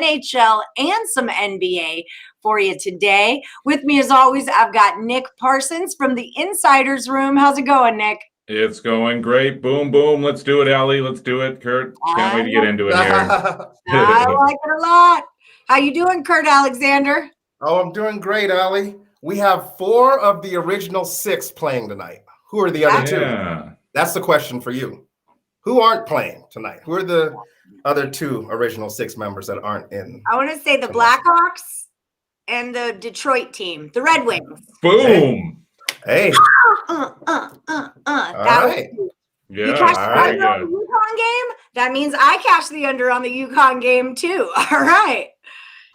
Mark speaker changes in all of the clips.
Speaker 1: NHL and some NBA for you today. With me, as always, I've got Nick Parsons from the Insiders Room. How's it going, Nick?
Speaker 2: It's going great. Boom, boom. Let's do it, Allie. Let's do it. Kurt, can't wait to get into it here.
Speaker 1: I like it a lot. How you doing, Kurt Alexander?
Speaker 3: Oh, I'm doing great, Allie. We have 4 of the original 6 playing tonight. Who are the other 2? That's the question for you. Who aren't playing tonight? Who are the other 2 original 6 members that aren't in?
Speaker 1: I want to say the Blackhawks and the Detroit team, the Red Wings.
Speaker 2: Boom.
Speaker 3: Hey.
Speaker 1: That
Speaker 3: right.
Speaker 1: You cashed the under on the UConn game? That means I cashed the under on the UConn game too. All right.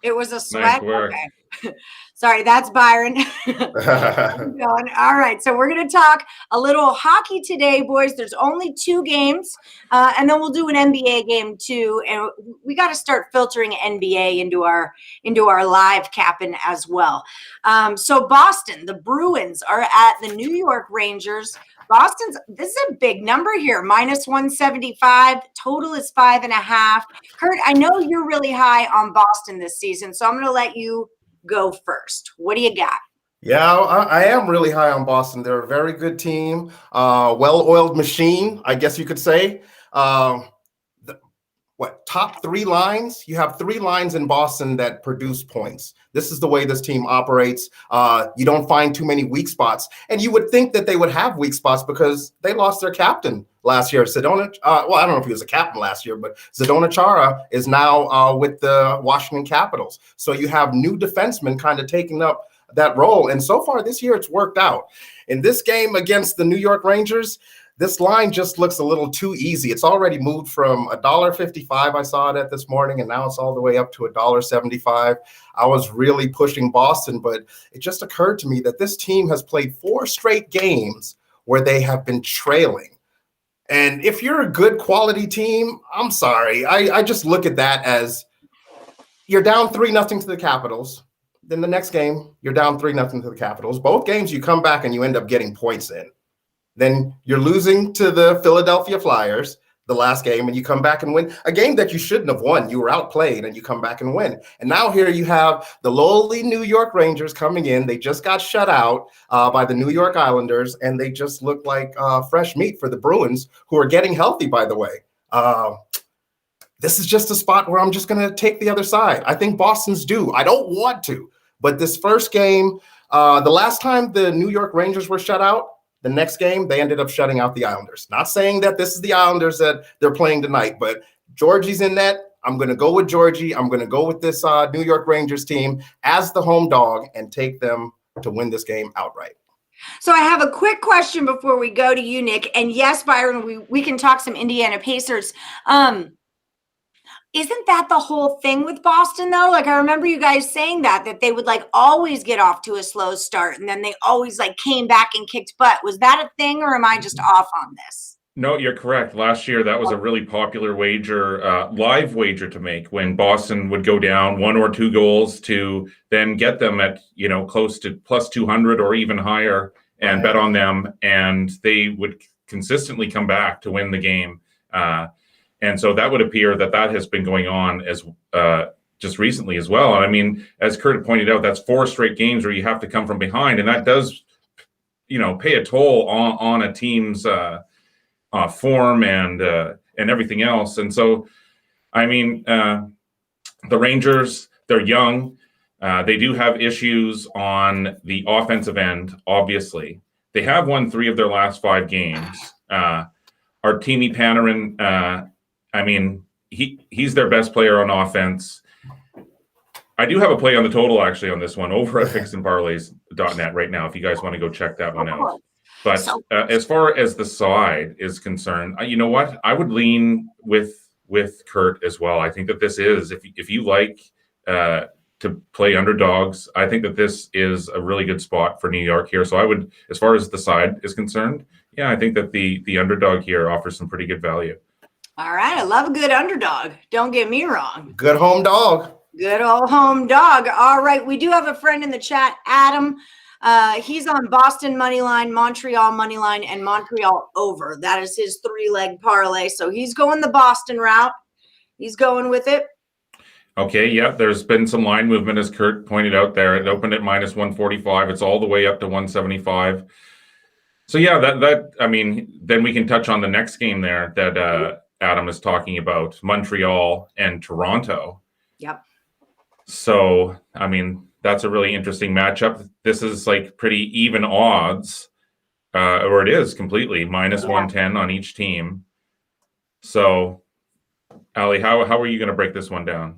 Speaker 1: It was a sweat.
Speaker 2: Nice work.
Speaker 1: Okay. Sorry, that's Byron. All right, so we're going to talk a little hockey today, boys. There's only 2 games, and then we'll do an NBA game too. And we got to start filtering NBA into our live capping as well. So Boston, the Bruins are at the New York Rangers. This is a big number here, -175. Total is 5.5. Kurt, I know you're really high on Boston this season, so I'm going to let you go first. What do you got?
Speaker 3: Yeah, I am really high on Boston. They're a very good team, well-oiled machine, I guess you could say. Top 3 lines? You have 3 lines in Boston that produce points. This is the way this team operates. You don't find too many weak spots. And you would think that they would have weak spots because they lost their captain last year. I don't know if he was a captain last year, but Zdeno Chara is now with the Washington Capitals. So you have new defensemen kind of taking up that role. And so far this year, it's worked out. In this game against the New York Rangers, this line just looks a little too easy. It's already moved from $1.55. I saw it at this morning, and now it's all the way up to $1.75. I was really pushing Boston, but it just occurred to me that this team has played 4 straight games where they have been trailing. And if you're a good quality team, I'm sorry. I just look at that as you're down 3-0 to the Capitals. Then the next game, you're down 3-0 to the Capitals. Both games, you come back and you end up getting points in. Then you're losing to the Philadelphia Flyers the last game, and you come back and win a game that you shouldn't have won. You were outplayed, and you come back and win. And now here you have the lowly New York Rangers coming in. They just got shut out by the New York Islanders, and they just look like fresh meat for the Bruins, who are getting healthy, by the way. This is just a spot where I'm just going to take the other side. I think Boston's due. I don't want to, but this first game, the last time the New York Rangers were shut out, the next game, they ended up shutting out the Islanders. Not saying that this is the Islanders that they're playing tonight, but Georgie's in net. I'm going to go with Georgie. I'm going to go with this New York Rangers team as the home dog and take them to win this game outright.
Speaker 1: So I have a quick question before we go to you, Nick. And yes, Byron, we can talk some Indiana Pacers. Isn't that the whole thing with Boston, though? Like, I remember you guys saying that they would, like, always get off to a slow start, and then they always, like, came back and kicked butt. Was that a thing, or am I just off on this?
Speaker 2: No, you're correct. Last year, that was a really popular wager, live wager to make when Boston would go down 1 or 2 goals to then get them at, close to plus 200 or even higher and bet on them, and they would consistently come back to win the game. And so that would appear that has been going on as just recently as well. And I mean, as Kurt pointed out, that's 4 straight games where you have to come from behind, and that does, pay a toll on a team's form and everything else. And so, I mean, the Rangers, they're young. They do have issues on the offensive end. Obviously, they have won 3 of their last 5 games. Artemi Panarin. I mean, he's their best player on offense. I do have a play on the total, actually, on this one over at fixandparlays.net right now, if you guys want to go check that one out. But as far as the side is concerned, you know what? I would lean with Kurt as well. I think that this is, if you like to play underdogs, I think that this is a really good spot for New York here. So I would, as far as the side is concerned, yeah, I think that the underdog here offers some pretty good value.
Speaker 1: All right. I love a good underdog. Don't get me wrong.
Speaker 3: Good home dog.
Speaker 1: Good old home dog. All right. We do have a friend in the chat, Adam. He's on Boston moneyline, Montreal moneyline, and Montreal over. That is his 3-leg parlay. So he's going the Boston route. He's going with it.
Speaker 2: Okay, yeah, there's been some line movement, as Kurt pointed out there. It opened at minus 145. It's all the way up to 175. So yeah, I mean, then we can touch on the next game there that Adam is talking about, Montreal and Toronto.
Speaker 1: Yep.
Speaker 2: So, I mean, that's a really interesting matchup. This is like pretty even odds, or it is completely minus 110 on each team. So, Ali, how are you going to break this one down?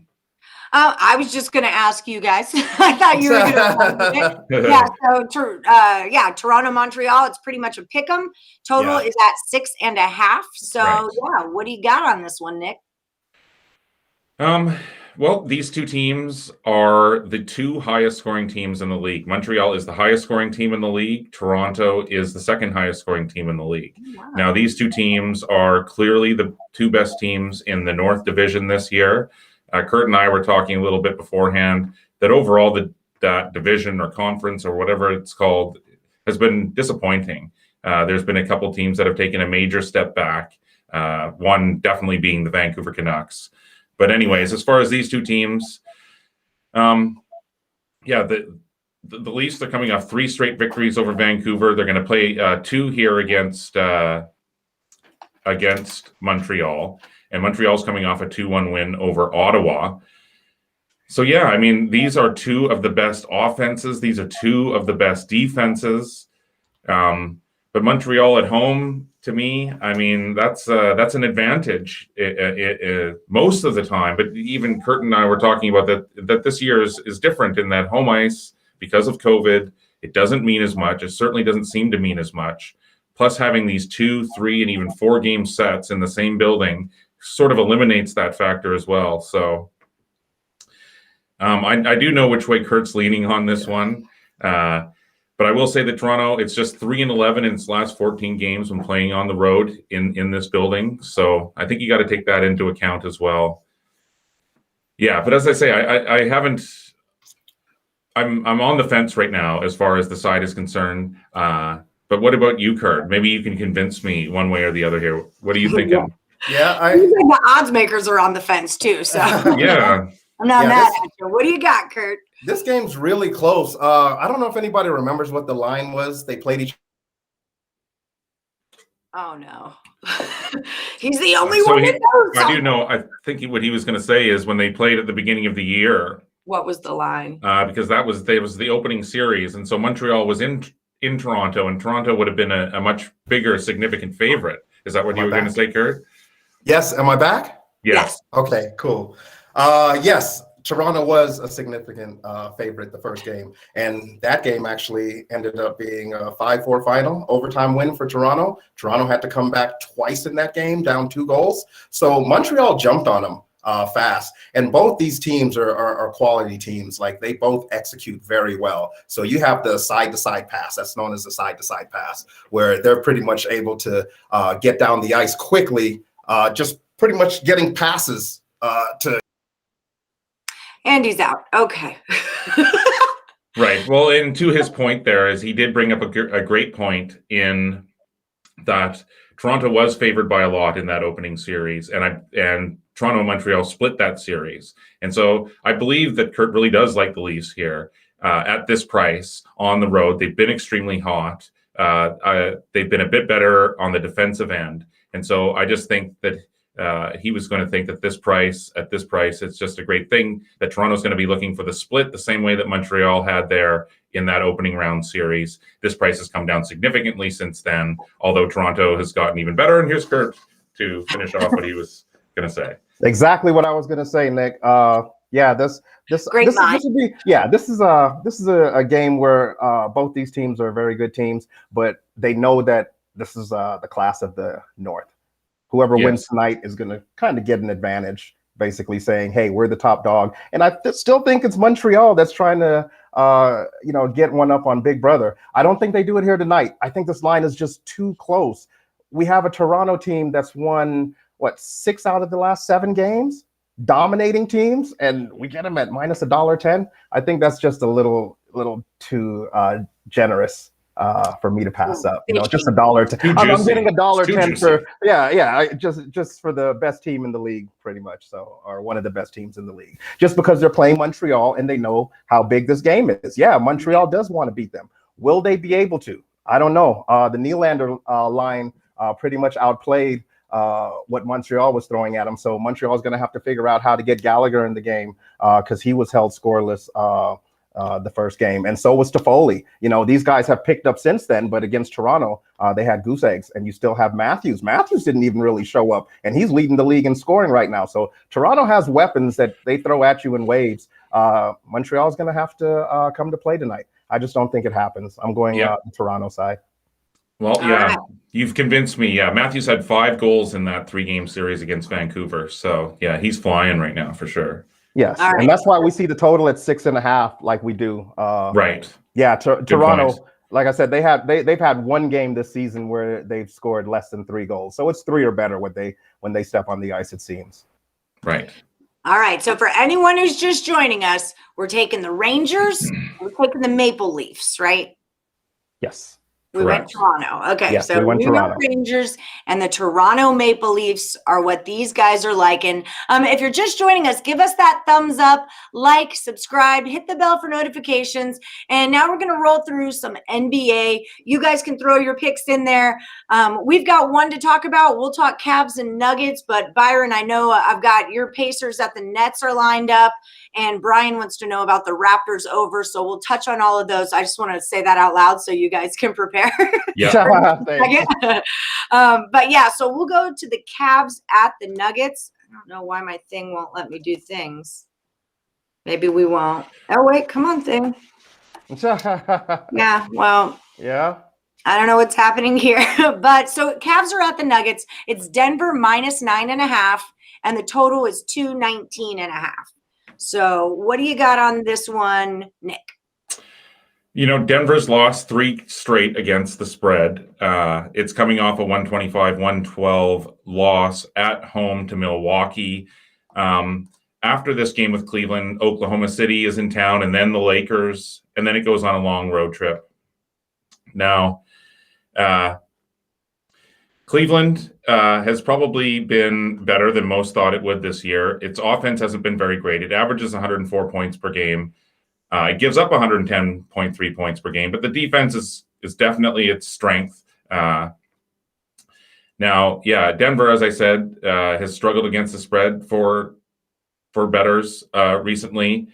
Speaker 1: I was just going to ask you guys. I thought you were going to. Yeah, Toronto, Montreal. It's pretty much a pick 'em. Total is at 6.5. So yeah, what do you got on this one, Nick?
Speaker 2: Well, these two teams are the two highest scoring teams in the league. Montreal is the highest scoring team in the league. Toronto is the second highest scoring team in the league. Wow. Now, these two teams are clearly the two best teams in the North Division this year. Kurt and I were talking a little bit beforehand that overall that division or conference or whatever it's called has been disappointing. There's been a couple teams that have taken a major step back, one definitely being the Vancouver Canucks. But anyways, as far as these two teams, the Leafs are coming off 3 straight victories over Vancouver. They're going to play 2 here against Montreal. And Montreal's coming off a 2-1 win over Ottawa. So, yeah, I mean, these are 2 of the best offenses. These are 2 of the best defenses. But Montreal at home, to me, I mean, that's an advantage most of the time. But even Kurt and I were talking about that this year is different in that home ice, because of COVID, it doesn't mean as much. It certainly doesn't seem to mean as much. Plus, having these 2, 3, and even 4 game sets in the same building sort of eliminates that factor as well. So I do know which way Kurt's leaning on this one. But I will say that Toronto, it's just 3-11 in its last 14 games when playing on the road in this building. So I think you got to take that into account as well. Yeah, but as I say, I haven't. I'm on the fence right now as far as the side is concerned. But what about you, Kurt? Maybe you can convince me one way or the other here. What are you thinking?
Speaker 3: Yeah,
Speaker 1: the odds makers are on the fence too. So
Speaker 2: yeah.
Speaker 1: I'm not mad at you. What do you got, Kurt?
Speaker 3: This game's really close. I don't know if anybody remembers what the line was. They played each.
Speaker 1: Oh no, he's the only one that knows.
Speaker 2: I do know. I think what he was going to say is when they played at the beginning of the year.
Speaker 1: What was the line?
Speaker 2: Because that was the opening series, and so Montreal was in Toronto, and Toronto would have been a much bigger, significant favorite. Is that what you were going to say, Kurt?
Speaker 3: Yes. Am I back?
Speaker 2: Yes.
Speaker 3: Okay. Cool. Yes. Toronto was a significant favorite the first game, and that game actually ended up being a 5-4 final, overtime win for Toronto. Toronto had to come back twice in that game, down 2 goals. So Montreal jumped on them fast, and both these teams are quality teams. Like, they both execute very well. So you have the side-to-side pass, that's known as the side-to-side pass, where they're pretty much able to get down the ice quickly, just pretty much getting passes to.
Speaker 1: Andy's out. Okay.
Speaker 2: Right. Well, and to his point there is he did bring up a great point in that Toronto was favored by a lot in that opening series, and Toronto and Montreal split that series. And so I believe that Kurt really does like the Leafs here at this price on the road. They've been extremely hot. They've been a bit better on the defensive end. And so I just think that he was going to think that at this price, it's just a great thing that Toronto's going to be looking for the split the same way that Montreal had there in that opening round series. This price has come down significantly since then, although Toronto has gotten even better. And here's Kurt to finish off what he was going to say.
Speaker 4: Exactly what I was going to say, Nick. This is a game where both these teams are very good teams, but they know that this is the class of the North. Whoever wins tonight is going to kind of get an advantage, basically saying, hey, we're the top dog. And I still think it's Montreal that's trying to, get one up on Big Brother. I don't think they do it here tonight. I think this line is just too close. We have a Toronto team that's won, 6 out of the last 7 games, dominating teams, and we get them at minus $1.10. I think that's just a little too generous for me to pass up.
Speaker 1: It's
Speaker 4: just $1.10. I'm getting $1.10 for just for the best team in the league, pretty much. So, or one of the best teams in the league, just because they're playing Montreal and they know how big this game is. Yeah, Montreal does want to beat them. Will they be able to? I don't know. The Nylander line pretty much outplayed what Montreal was throwing at them. So Montreal is going to have to figure out how to get Gallagher in the game because he was held scoreless the first game, and so was Toffoli. These guys have picked up since then, but against Toronto, they had goose eggs, and you still have Matthews. Matthews didn't even really show up, and he's leading the league in scoring right now. So Toronto has weapons that they throw at you in waves. Montreal is going to have to come to play tonight. I just don't think it happens. I'm going the Toronto side.
Speaker 2: Well, yeah, you've convinced me. Yeah, Matthews had 5 goals in that 3-game series against Vancouver. So, yeah, he's flying right now for sure.
Speaker 4: Yes, and that's why we see the total at 6.5 like we do.
Speaker 2: Right.
Speaker 4: Yeah, Toronto, like I said, they've had one game this season where they've scored less than 3 goals. So it's 3 or better when they step on the ice, it seems.
Speaker 2: Right.
Speaker 1: All right. So for anyone who's just joining us, we're taking the Rangers, we're taking the Maple Leafs, right?
Speaker 4: Yes.
Speaker 1: We went Toronto. Okay,
Speaker 4: yes,
Speaker 1: so
Speaker 4: we went Toronto.
Speaker 1: Rangers and the Toronto Maple Leafs are what these guys are liking. If you're just joining us, give us that thumbs up, like, subscribe, hit the bell for notifications. And now we're going to roll through some NBA. You guys can throw your picks in there. We've got one to talk about. We'll talk Cavs and Nuggets, but Byron, I know I've got your Pacers that the Nets are lined up, and Brian wants to know about the Raptors over. So we'll touch on all of those. I just want to say that out loud so you guys can prepare.
Speaker 2: Yeah.
Speaker 1: But yeah, so we'll go to the Cavs at the Nuggets. I don't know why my thing won't let me do things. Maybe we won't. Oh, wait, come on, thing. Yeah, well.
Speaker 4: Yeah.
Speaker 1: I don't know what's happening here. But so Cavs are at the Nuggets. It's Denver -9.5, and the total is 219.5. So what do you got on this one, Nick?
Speaker 2: Denver's lost 3 straight against the spread. It's coming off a 125-112 loss at home to Milwaukee. After this game with Cleveland, Oklahoma City is in town, and then the Lakers, and then it goes on a long road trip. Now, Cleveland has probably been better than most thought it would this year. Its offense hasn't been very great. It averages 104 points per game. It gives up 110.3 points per game, but the defense is definitely its strength. Now, Denver, as I said, has struggled against the spread for bettors recently,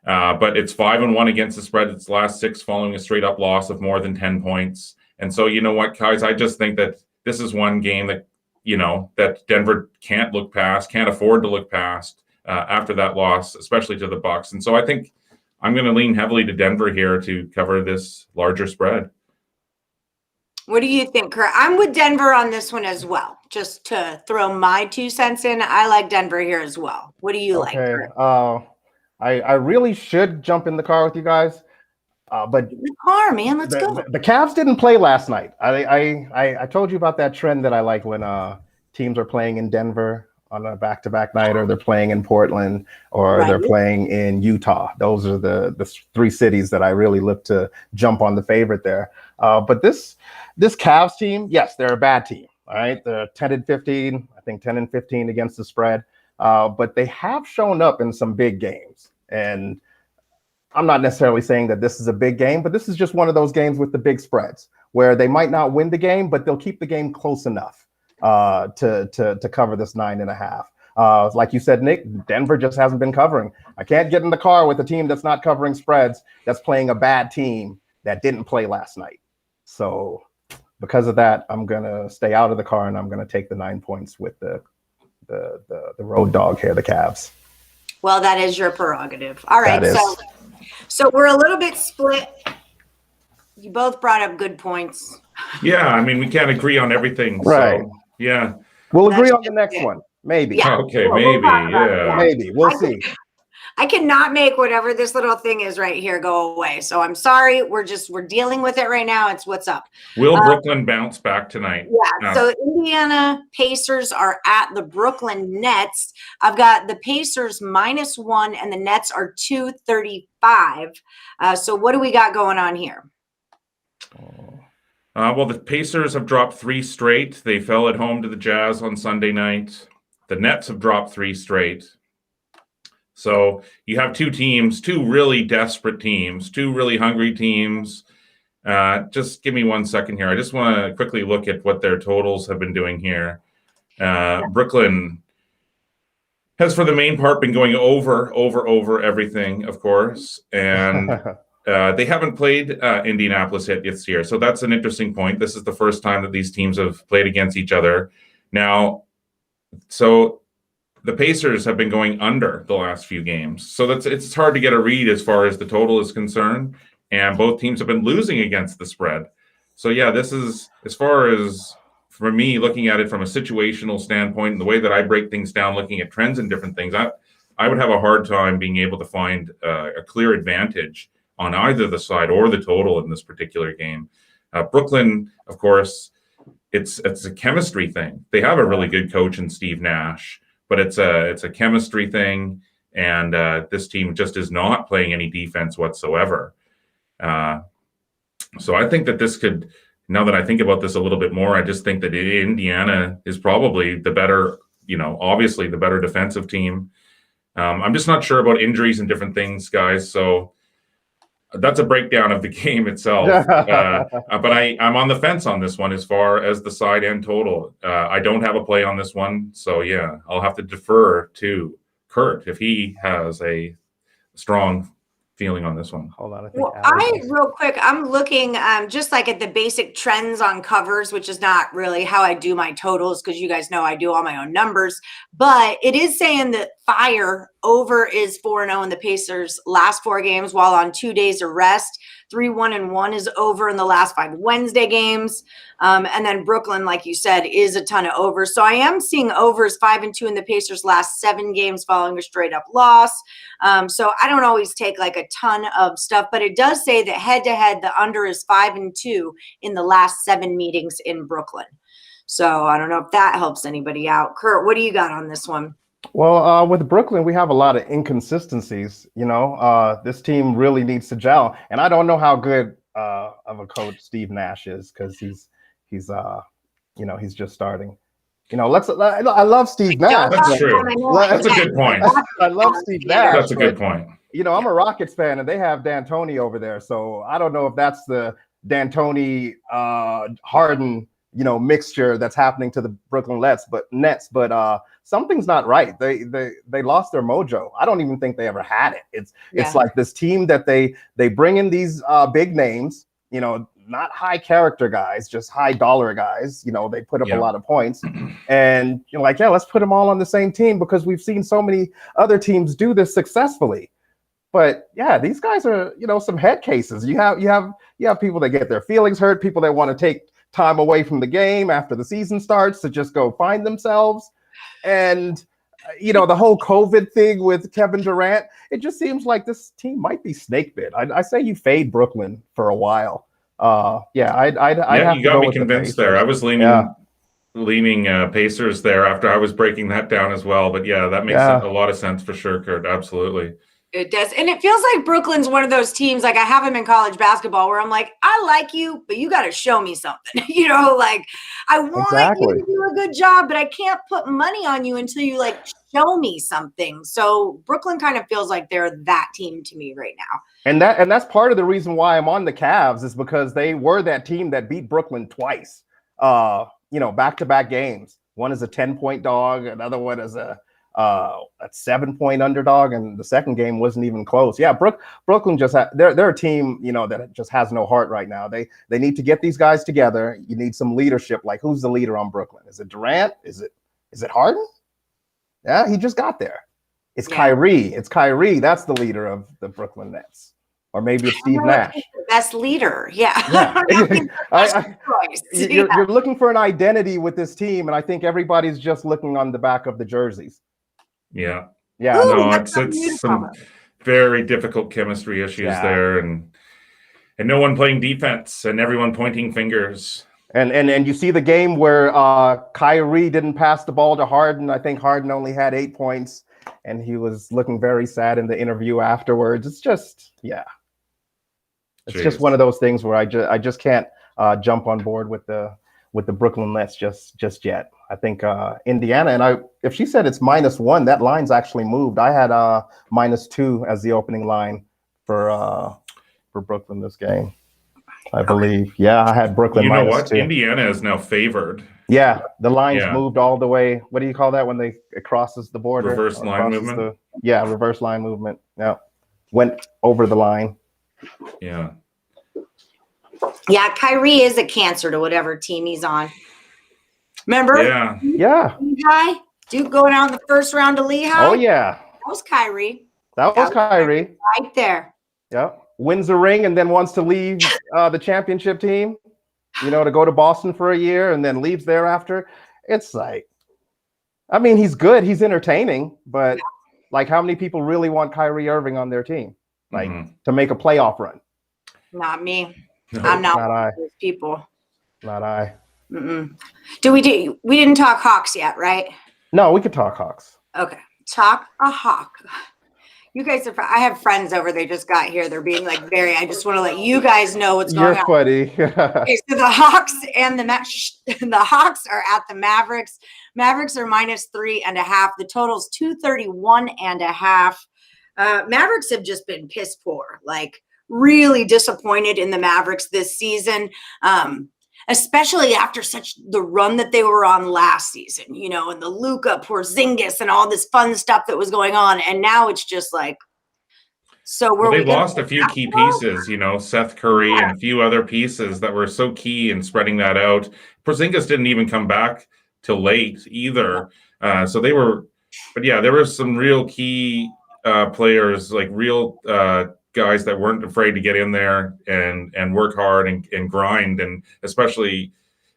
Speaker 2: but it's 5-1 against the spread. Its last 6 following a straight-up loss of more than 10 points. And so, you know what, guys, I just think that this is one game that, that Denver can't look past, can't afford to look past after that loss, especially to the Bucks. And so I think I'm going to lean heavily to Denver here to cover this larger spread.
Speaker 1: What do you think, Kurt? I'm with Denver on this one as well. Just to throw my 2 cents in, I like Denver here as well. What do you like, Kurt?
Speaker 4: I really should jump in the car with you guys, but
Speaker 1: the car, man, let's go.
Speaker 4: The Cavs didn't play last night. I told you about that trend that I like when teams are playing in Denver on a back-to-back night, or they're playing in Portland, or they're playing in Utah. Those are the 3 cities that I really look to jump on the favorite there. But this Cavs team, yes, they're a bad team. All right, they're 10-15, I think 10-15 against the spread. But they have shown up in some big games, and I'm not necessarily saying that this is a big game, but this is just one of those games with the big spreads where they might not win the game, but they'll keep the game close enough to cover this 9.5. Like you said, Nick, Denver just hasn't been covering. I can't get in the car with a team that's not covering spreads, that's playing a bad team that didn't play last night. So because of that, I'm going to stay out of the car, and I'm going to take the 9 points with the road dog here, the Cavs.
Speaker 1: Well, that is your prerogative. All right, so we're a little bit split. You both brought up good points.
Speaker 2: Yeah, I mean, we can't agree on everything.
Speaker 4: Right.
Speaker 2: So, yeah.
Speaker 4: We'll agree on the next one. Maybe.
Speaker 2: Yeah. Okay, maybe. Yeah.
Speaker 4: Maybe. We'll see.
Speaker 1: I cannot make whatever this little thing is right here go away. So I'm sorry. We're dealing with it right now. It's what's up.
Speaker 2: Will Brooklyn bounce back tonight?
Speaker 1: Yeah. So Indiana Pacers are at the Brooklyn Nets. I've got the Pacers -1 and the Nets are 235. So what do we got going on here?
Speaker 2: Well, the Pacers have dropped 3 straight. They fell at home to the Jazz on Sunday night. The Nets have dropped 3 straight. So you have 2 teams, 2 really desperate teams, 2 really hungry teams. Just give me 1 second here. I just want to quickly look at what their totals have been doing here. Brooklyn has, for the main part, been going over everything, of course. And they haven't played Indianapolis yet this year. So that's an interesting point. This is the first time that these teams have played against each other. Now, so the Pacers have been going under the last few games. So it's hard to get a read as far as the total is concerned. And both teams have been losing against the spread. So, yeah, this is, as far as, for me, looking at it from a situational standpoint and the way that I break things down, looking at trends and different things, I would have a hard time being able to find a clear advantage on either the side or the total in this particular game. Brooklyn, of course, it's a chemistry thing. They have a really good coach in Steve Nash, but it's a chemistry thing, and this team just is not playing any defense whatsoever. So I think that this could, now that I think about this a little bit more, I just think that Indiana is probably the better, obviously the better defensive team. I'm just not sure about injuries and different things, guys. So that's a breakdown of the game itself. But I'm on the fence on this one as far as the side and total. I don't have a play on this one. So, yeah, I'll have to defer to Kurt if he has a strong feeling on this one.
Speaker 4: Hold on.
Speaker 1: Real quick, I'm looking just like at the basic trends on covers, which is not really how I do my totals, because you guys know I do all my own numbers. But it is saying that Fire over is 4-0 in the Pacers' last 4 games, while on 2 days of rest. 3-1-1 is over in the last 5 Wednesday games. And then Brooklyn, like you said, is a ton of overs. So I am seeing overs 5-2 in the Pacers' last 7 games following a straight up loss. So I don't always take like a ton of stuff, but it does say that head to head, the under is 5-2 in the last 7 meetings in Brooklyn. So I don't know if that helps anybody out. Kurt, what do you got on this one?
Speaker 4: Well, with Brooklyn, we have a lot of inconsistencies. This team really needs to gel, and I don't know how good of a coach Steve Nash is, because he's just starting. I love Steve Nash.
Speaker 2: That's true. That's a good point.
Speaker 4: I love Steve Nash.
Speaker 2: That's a good point.
Speaker 4: I'm a Rockets fan, and they have D'Antoni over there, so I don't know if that's the D'Antoni Harden mixture that's happening to the Brooklyn Nets, but something's not right. They lost their mojo. I don't even think they ever had it. It's like this team that they bring in these big names, not high character guys, just high dollar guys. They put up a lot of points, and you're like, let's put them all on the same team, because we've seen so many other teams do this successfully. But these guys are, some head cases. You have people that get their feelings hurt, people that want to take time away from the game after the season starts to just go find themselves. And, the whole COVID thing with Kevin Durant, it just seems like this team might be snake bit. I say you fade Brooklyn for a while. I'd have
Speaker 2: you
Speaker 4: to
Speaker 2: got
Speaker 4: go
Speaker 2: me
Speaker 4: with
Speaker 2: convinced
Speaker 4: the
Speaker 2: there. I was leaning Pacers there after I was breaking that down as well. But that makes a lot of sense for sure, Kurt. Absolutely.
Speaker 1: It does. And it feels like Brooklyn's one of those teams, like I have them in college basketball, where I'm like, I like you, but you got to show me something. Like I want you to do a good job, but I can't put money on you until you like show me something. So Brooklyn kind of feels like they're that team to me right now.
Speaker 4: And that's part of the reason why I'm on the Cavs, is because they were that team that beat Brooklyn twice, back-to-back games. One is a 10-point dog. Another one is a 7-point underdog, and the second game wasn't even close. Brooklyn just they're a team that just has no heart right now. They need to get these guys together. You need some leadership. Like, who's the leader on Brooklyn? Is it Durant? Is it Harden? He just got there. It's Kyrie. It's Kyrie. That's the leader of the Brooklyn Nets. Or maybe it's Steve Nash.
Speaker 1: Best leader. You're
Speaker 4: looking for an identity with this team, and I think everybody's just looking on the back of the jerseys.
Speaker 2: Yeah.
Speaker 1: Ooh,
Speaker 2: No, it's some very difficult chemistry issues there, and no one playing defense, and everyone pointing fingers.
Speaker 4: And you see the game where Kyrie didn't pass the ball to Harden. I think Harden only had 8 points, and he was looking very sad in the interview afterwards. It's just, it's just one of those things where I just can't jump on board with the Brooklyn Nets just yet. I think Indiana, and if she said it's -1, that line's actually moved. I had -2 as the opening line for Brooklyn this game, I believe. Yeah, I had Brooklyn
Speaker 2: You know
Speaker 4: -2.
Speaker 2: what? Indiana is now favored.
Speaker 4: Yeah, the line's moved all the way. What do you call that when it crosses the border?
Speaker 2: Reverse line movement.
Speaker 4: Reverse line movement. Yeah, went over the line.
Speaker 2: Yeah.
Speaker 1: Yeah, Kyrie is a cancer to whatever team he's on. Remember?
Speaker 4: Yeah.
Speaker 1: Lehigh? Duke going out in the first round to Lehigh?
Speaker 4: Oh, yeah.
Speaker 1: That was Kyrie.
Speaker 4: That was Kyrie.
Speaker 1: Right there.
Speaker 4: Yeah. Wins a ring and then wants to leave the championship team, to go to Boston for a year and then leaves thereafter. It's like, I mean, he's good. He's entertaining. But, like, how many people really want Kyrie Irving on their team? Like, to make a playoff run?
Speaker 1: Not me.
Speaker 2: No,
Speaker 1: I'm not
Speaker 4: not
Speaker 1: one
Speaker 4: I.
Speaker 1: of those people.
Speaker 4: Not I.
Speaker 1: We didn't talk Hawks yet, right?
Speaker 4: No, we could talk Hawks.
Speaker 1: Okay. Talk a Hawk. You guys I have friends over. They just got here. They're being like I just want to let you guys know what's going on.
Speaker 4: You're funny.
Speaker 1: Okay, so the Hawks and the Hawks are at the Mavericks. Mavericks are -3.5. The total's 231.5. Mavericks have just been piss poor. Like, really disappointed in the Mavericks this season, especially after the run that they were on last season, and the Luka, Porzingis, and all this fun stuff that was going on. And now it's just like,
Speaker 2: they've lost a few key pieces, Seth Curry and a few other pieces that were so key in spreading that out. Porzingis didn't even come back till late either. There were some real key players, like real guys that weren't afraid to get in there and work hard and grind, and especially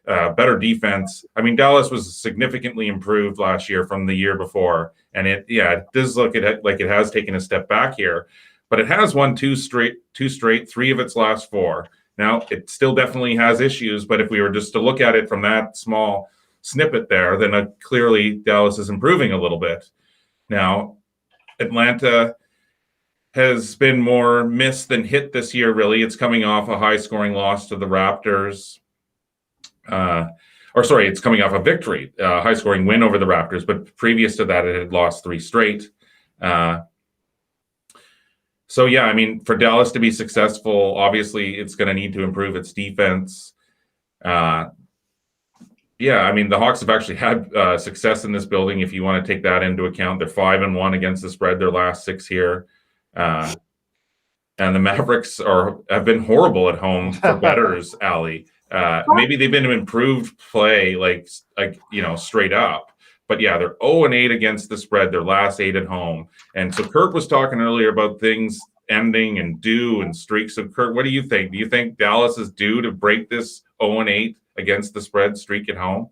Speaker 2: better defense. I mean, Dallas was significantly improved last year from the year before, and it does look like it has taken a step back here, but it has won two straight, 3 of its last 4. Now, it still definitely has issues, but if we were just to look at it from that small snippet there, then clearly Dallas is improving a little bit. Now, Atlanta has been more miss than hit this year, really. It's coming off a high-scoring loss to the Raptors. It's coming off a victory, high-scoring win over the Raptors, but previous to that, it had lost 3 straight. For Dallas to be successful, obviously, it's going to need to improve its defense. The Hawks have actually had success in this building, if you want to take that into account. They're 5-1 against the spread their last 6 here. And the Mavericks have been horrible at home for bettors, Allie. Maybe they've been improved play, straight up. But they're 0-8 against the spread, their last 8 at home. And so Kurt was talking earlier about things ending and due and streaks. So Kurt, what do you think? Do you think Dallas is due to break this 0-8 against the spread streak at home?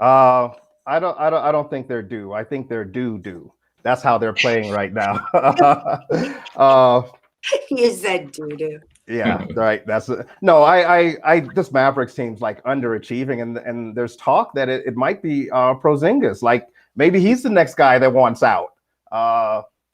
Speaker 4: I don't think they're due. I think they're due. That's how they're playing right now.
Speaker 1: You said doo-doo.
Speaker 4: Yeah, right. This Mavericks team's like underachieving, and there's talk that it might be Porzingis. Like, maybe he's the next guy that wants out.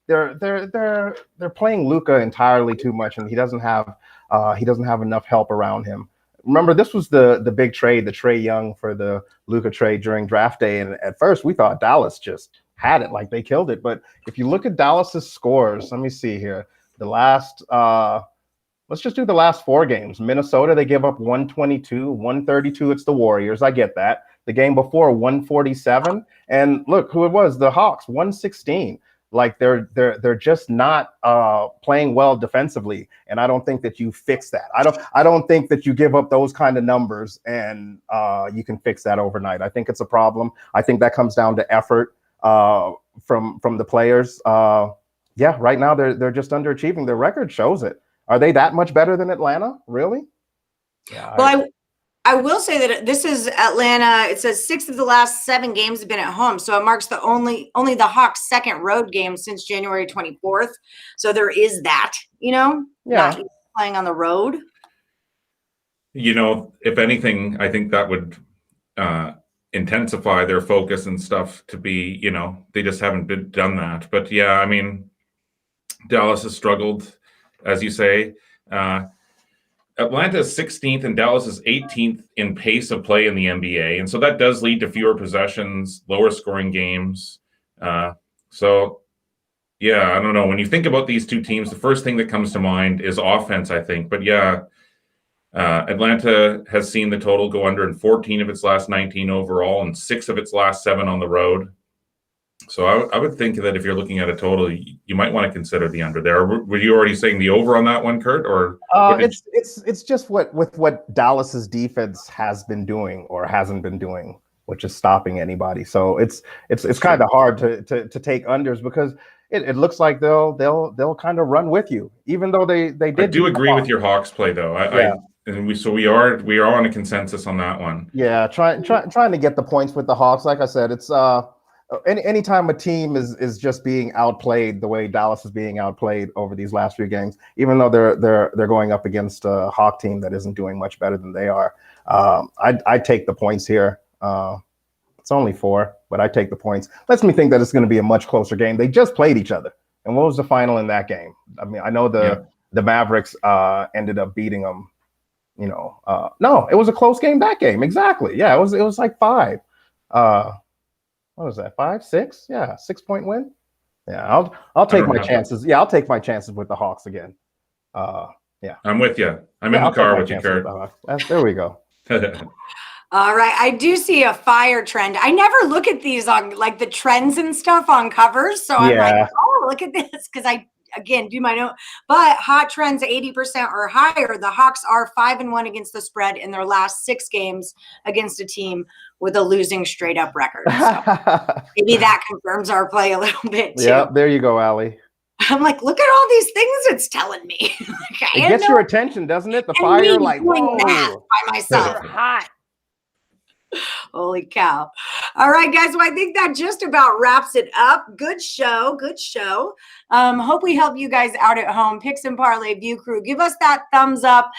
Speaker 4: They're playing Luka entirely too much, and he doesn't have enough help around him. Remember, this was the big trade, the Trae Young for the Luka trade during draft day, and at first we thought Dallas just had it, like they killed it. But if you look at Dallas's scores, let me see here. Let's just do the last 4 games. Minnesota, they give up 122, 132. It's the Warriors. I get that. The game before, 147. And look who it was, the Hawks, 116. Like, they're just not playing well defensively, and I don't think that you fix that. I don't think that you give up those kind of numbers and you can fix that overnight. I think it's a problem. I think that comes down to effort from the players. Right now they're just underachieving. Their record shows it. Are they that much better than Atlanta? Really?
Speaker 1: Yeah. Well, I will say that this is Atlanta. It says 6 of the last 7 games have been at home. So it marks the only the Hawks' second road game since January 24th. So there is that, not playing on the road.
Speaker 2: If anything, I think that would intensify their focus and stuff to be, they just haven't done that. But Dallas has struggled, as you say. Atlanta is 16th and Dallas is 18th in pace of play in the NBA. And so that does lead to fewer possessions, lower scoring games. So, yeah, I don't know. When you think about these two teams, the first thing that comes to mind is offense, I think. But yeah, Atlanta has seen the total go under in 14 of its last 19 overall and 6 of its last 7 on the road. So I would think that if you're looking at a total, you might want to consider the under there. Were you already saying the over on that one, Kurt? Or
Speaker 4: it's just what Dallas's defense has been doing or hasn't been doing, which is stopping anybody. So it's kind of hard to take unders because it looks like they'll kind of run with you, even though they did.
Speaker 2: I do agree with your Hawks play though. We are on a consensus on that one.
Speaker 4: Yeah, trying to get the points with the Hawks. Like I said, it's anytime a team is just being outplayed the way Dallas is being outplayed over these last few games, even though they're going up against a Hawk team that isn't doing much better than they are. I'd take the points here. It's only 4, but I take the points. Lets me think that it's going to be a much closer game. They just played each other, and what was the final in that game? I mean, I know the Mavericks ended up beating them. No, it was a close game. That game, exactly. Yeah, it was like 5. What was that? 5, 6? Yeah, 6-point win. Yeah, I'll take my chances. Yeah, I'll take my chances with the Hawks again. Yeah,
Speaker 2: I'm with you. I'm in the car with you, Kurt.
Speaker 4: There we go.
Speaker 1: All right, I do see a fire trend. I never look at these on like the trends and stuff on covers, so I'm like, oh, look at this, because I again do my note. But hot trends 80% or higher. The Hawks are 5-1 against the spread in their last 6 games against a team with a losing straight up record. So maybe that confirms our play a little bit too.
Speaker 4: Yeah, there you go, Allie.
Speaker 1: I'm like, look at all these things it's telling me.
Speaker 4: It gets your attention, doesn't it? The fire, like, whoa.
Speaker 1: By myself. Hot. Holy cow. All right, guys. Well, I think that just about wraps it up. Good show. Good show. Hope we help you guys out at home. Picks and Parlay View Crew. Give us that thumbs up,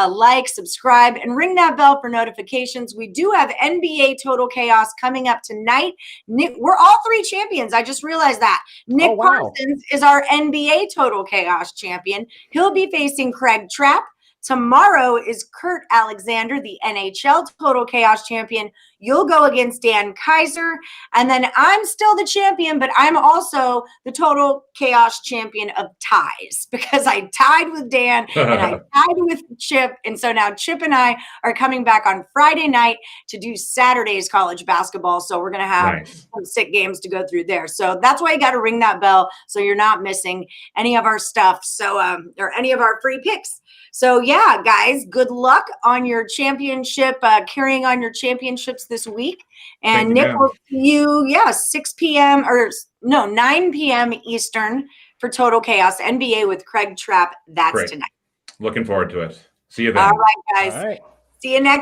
Speaker 1: like, subscribe, and ring that bell for notifications. We do have NBA Total Chaos coming up tonight. Nick, we're all 3 champions. I just realized that. Nick Parsons is our NBA Total Chaos champion. He'll be facing Craig Trapp. Tomorrow is Kurt Alexander, the NHL Total Chaos champion. You'll go against Dan Kaiser. And then I'm still the champion, but I'm also the Total Chaos champion of ties because I tied with Dan and I tied with Chip. And so now Chip and I are coming back on Friday night to do Saturday's college basketball. So we're going to have some sick games to go through there. So that's why you got to ring that bell so you're not missing any of our stuff. So, or any of our free picks. So yeah, guys, good luck on your championship, carrying on your championships this week. And Nick will see you, 6 p.m. or no, 9 p.m. Eastern for Total Chaos NBA with Craig Trapp. That's tonight.
Speaker 2: Looking forward to it. See you then.
Speaker 1: All right, guys. All right. See you next